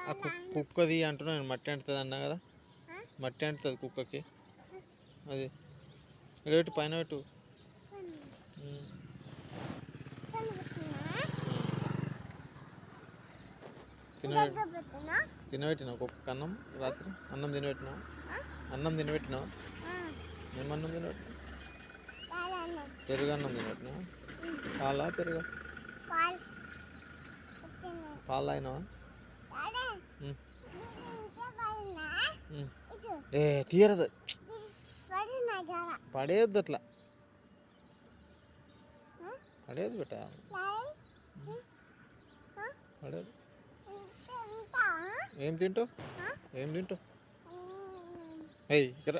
ఆ కుక్కది అంటున్నా నేను, మట్టి అంటుతుంది అన్నా కదా, మట్టి అంటుతుంది కుక్కకి. అది రేటు పైన పెట్టు. తినబెట్టినావు కుక్కకి అన్నం? రాత్రి అన్నం తినబెట్టినావు? అన్నం తినబెట్టినావు? ఏమన్నం తినబెట్టినావు? పెరుగు అన్నం తినబెట్టినావు? పాలా పెరుగు? పాలు తాగినావా? ఏ తీయరదు, పడేయద్దు అట్లా, పడేయద్దు బెట్ట, పడేయద్దు. ఏం తింటావు? ఏం తింటావు? ఏయ్ ఇక్కడ